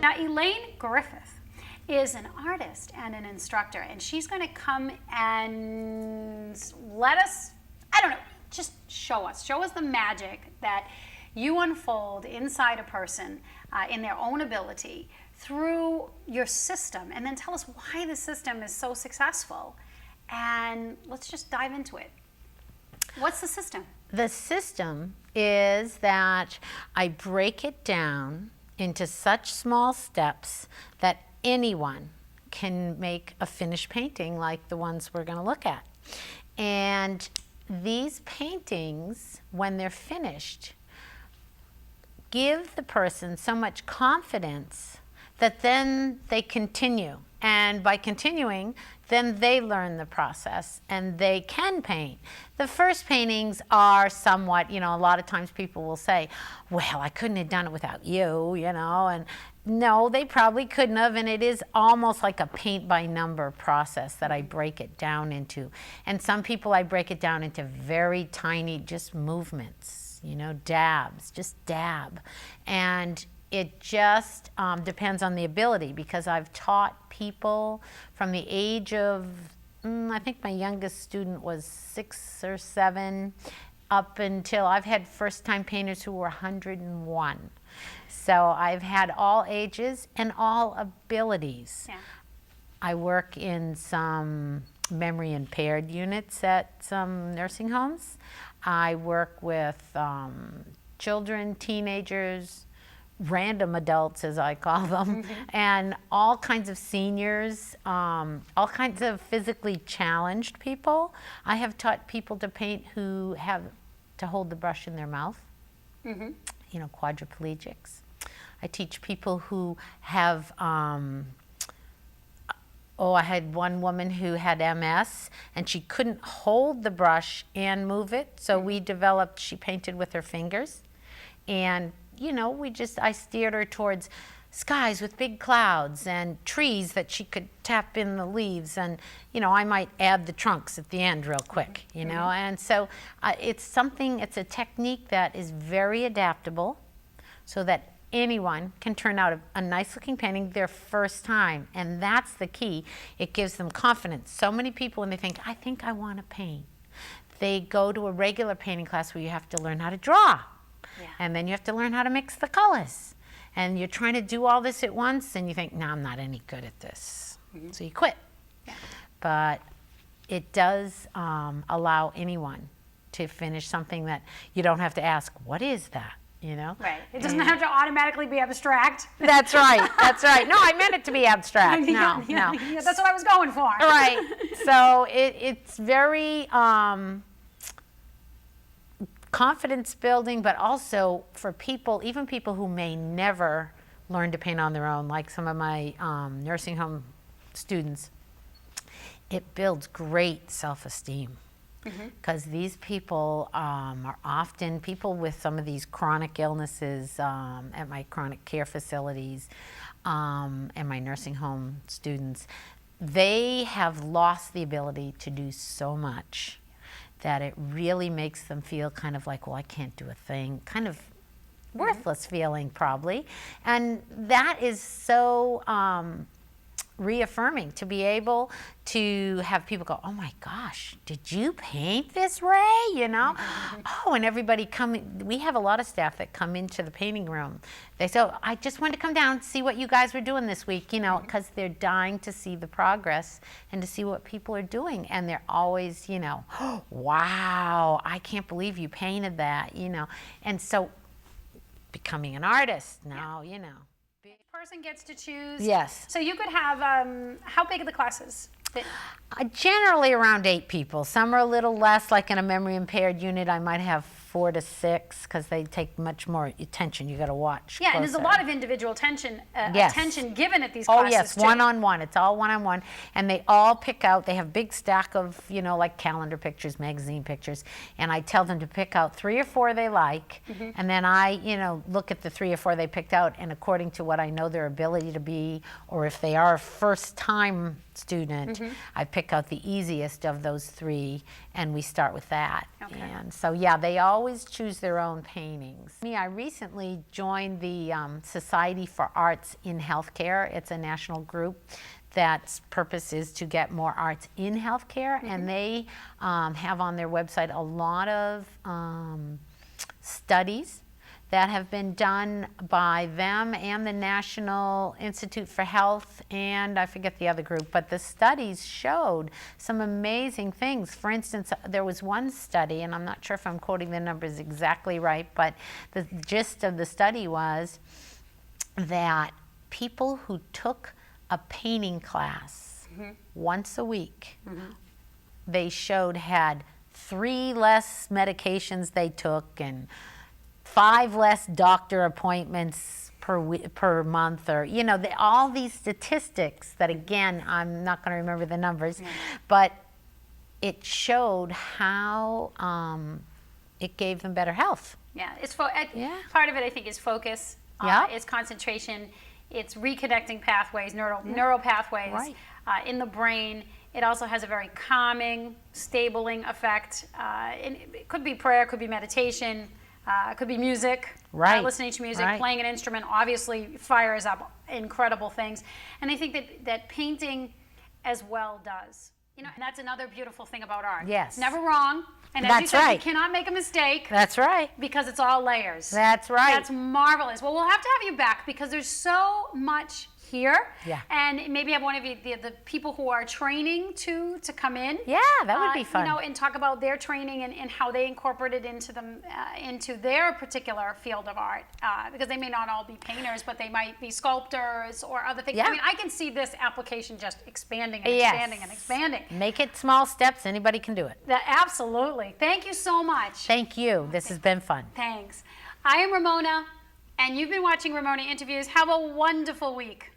Now, Elaine Griffith is an artist and an instructor, and she's going to come and let us, I don't know, just show us the magic that you unfold inside a person in their own ability through your system, and then tell us why the system is so successful. And let's just dive into it. What's the system? The system is that I break it down into such small steps that anyone can make a finished painting like the ones we're going to look at. And these paintings, when they're finished, give the person so much confidence that then they continue. And by continuing, then they learn the process and they can paint. The first paintings are somewhat, a lot of times people will say, well, I couldn't have done it without you, and no, they probably couldn't have, and it is almost like a paint by number process that I break it down into. And some people I break it down into very tiny, just movements, dabs, just dab. And it just depends on the ability, because I've taught people from the age of, I think my youngest student was 6 or 7, up until I've had first-time painters who were 101. So I've had all ages and all abilities. Yeah. I work in some memory impaired units at some nursing homes. I work with children, teenagers, random adults, as I call them, and all kinds of seniors, all kinds of physically challenged people. I have taught people to paint who have to hold the brush in their mouth, quadriplegics. I teach people who have, I had one woman who had MS, and she couldn't hold the brush and move it, so she painted with her fingers. And I steered her towards skies with big clouds and trees that she could tap in the leaves, and I might add the trunks at the end real quick, and so it's a technique that is very adaptable so that anyone can turn out a nice looking painting their first time, and that's the key. It gives them confidence. So many people, when they think, I think I want to paint, they go to a regular painting class where you have to learn how to draw. Yeah. And then you have to learn how to mix the colors. And you're trying to do all this at once, and you think, no, I'm not any good at this. So you quit. Yeah. But it does allow anyone to finish something that you don't have to ask, what is that? Right. It doesn't have to automatically be abstract. That's right. That's right. No, I meant it to be abstract. No. Yeah, that's what I was going for. Right. So it's very confidence building, but also for people, even people who may never learn to paint on their own, like some of my nursing home students, it builds great self-esteem. Because these people are often people with some of these chronic illnesses at my chronic care facilities and my nursing home students. They have lost the ability to do so much that it really makes them feel kind of like, well, I can't do a thing, kind of worthless feeling probably. And that is so reaffirming to be able to have people go, oh my gosh, did you paint this, Ray? Oh, and everybody we have a lot of staff that come into the painting room. They say, oh, I just wanted to come down and see what you guys were doing this week, because they're dying to see the progress and to see what people are doing. And they're always, oh, wow, I can't believe you painted that, And so becoming an artist now, Person gets to choose. Yes. So you could have, how big are the classes? Generally around 8 people. Some are a little less, like in a memory impaired unit, I might have 4 to 6 because they take much more attention. You got to watch. Yeah, closer. And there's a lot of individual attention given at these classes. Oh yes, too. one-on-one. It's all one-on-one, and they all pick out. They have big stack of like calendar pictures, magazine pictures, and I tell them to pick out 3 or 4 they like, and then I look at the 3 or 4 they picked out, and according to what I know their ability to be, or if they are a first-time student, I pick out the easiest of those 3, and we start with that. Okay. And so yeah, they all always choose their own paintings. I recently joined the Society for Arts in Healthcare. It's a national group that's purpose is to get more arts in healthcare, and they have on their website a lot of studies that have been done by them and the National Institute for Health, and I forget the other group, but the studies showed some amazing things. For instance, there was one study, and I'm not sure if I'm quoting the numbers exactly right, but the gist of the study was that people who took a painting class once a week, they showed had 3 less medications they took and 5 less doctor appointments per month, or all these statistics that, again, I'm not going to remember the numbers, but it showed how it gave them better health. Yeah, part of it I think is focus, it's concentration, it's reconnecting pathways, neural pathways in the brain. It also has a very calming, stabling effect. And it could be prayer, it could be meditation, it could be music. Listening to music, playing an instrument obviously fires up incredible things. And I think that painting as well does. And that's another beautiful thing about art. Yes. It's never wrong. And as you said, you cannot make a mistake. That's right. Because it's all layers. That's right. That's marvelous. Well, we'll have to have you back because there's so much here. Yeah. And maybe have one of you, the people who are training to come in. Yeah, that would be fun. And talk about their training and how they incorporate it into their particular field of art. Because they may not all be painters, but they might be sculptors or other things. Yeah. I mean, I can see this application just expanding and expanding and expanding. Make it small steps. Anybody can do it. Absolutely. Thank you so much. Thank you. This has been fun. Thanks. I am Ramona, and you've been watching Ramona Interviews. Have a wonderful week.